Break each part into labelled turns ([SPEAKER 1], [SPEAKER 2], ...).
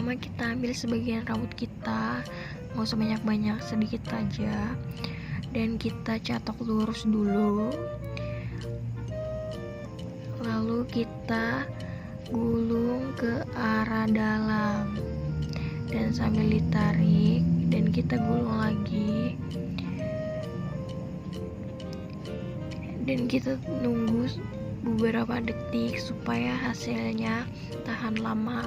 [SPEAKER 1] pertama kita ambil sebagian rambut kita, nggak usah banyak-banyak, sedikit aja, dan kita catok lurus dulu, lalu kita gulung ke arah dalam dan sambil ditarik dan kita gulung lagi dan kita nunggu beberapa detik supaya hasilnya tahan lama.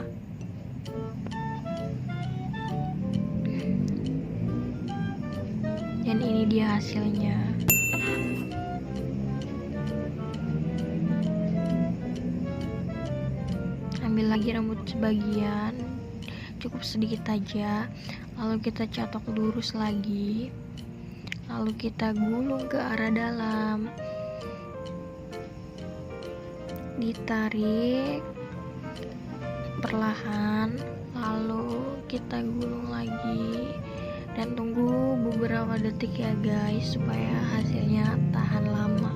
[SPEAKER 1] Dan ini dia hasilnya. Ambil lagi rambut sebagian, cukup sedikit aja, lalu kita catok lurus lagi, lalu kita gulung ke arah dalam, ditarik perlahan, lalu kita gulung lagi dan tunggu beberapa detik ya guys, supaya hasilnya tahan lama.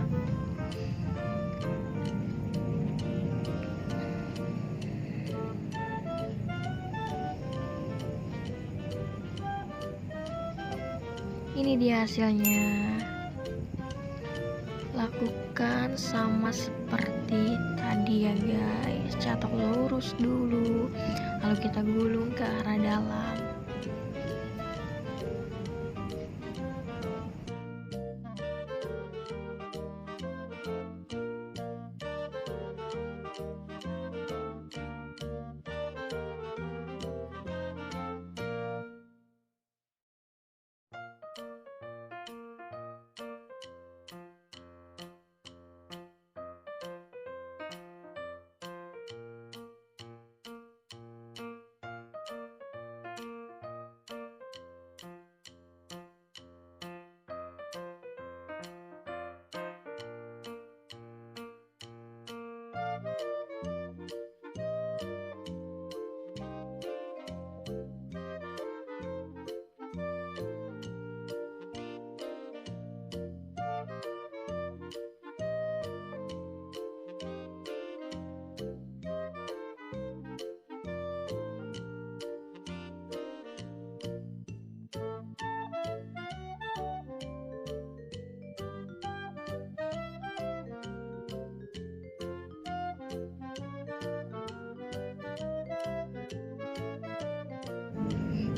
[SPEAKER 1] Ini dia hasilnya. Lakukan sama seperti tadi ya guys, catok lurus dulu, lalu kita gulung ke arah dalam.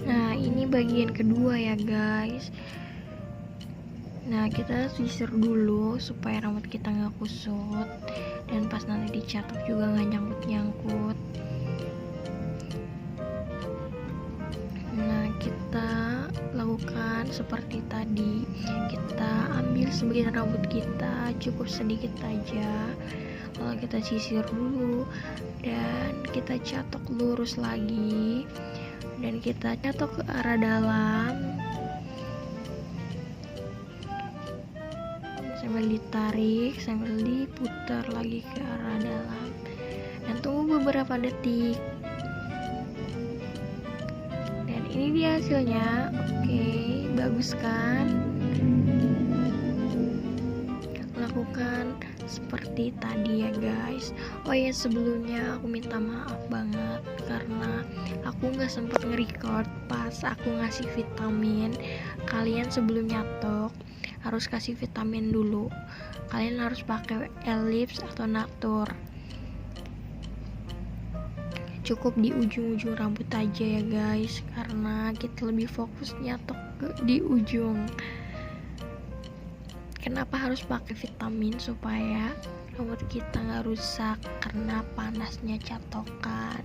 [SPEAKER 1] Nah, ini bagian kedua ya guys. Nah, kita sisir dulu supaya rambut kita nggak kusut, dan pas nanti dicatok juga nggak nyangkut-nyangkut. Nah, kita lakukan seperti tadi. Kita ambil sebagian rambut kita, cukup sedikit aja, lalu kita sisir dulu dan kita catok lurus lagi, dan kita catok ke arah dalam sambil ditarik, sambil diputar lagi ke arah dalam, dan tunggu beberapa detik. Dan ini dia hasilnya. Oke, bagus kan? Lakukan seperti tadi ya guys. Oh ya, sebelumnya aku minta maaf banget karena aku nggak sempet nge-record pas aku ngasih vitamin. Kalian sebelum nyatok harus kasih vitamin dulu. Kalian harus pakai elips atau natur. Cukup di ujung-ujung rambut aja ya guys, karena kita lebih fokus nyatok di ujung. Kenapa harus pakai vitamin? Supaya rambut kita nggak rusak karena panasnya catokan.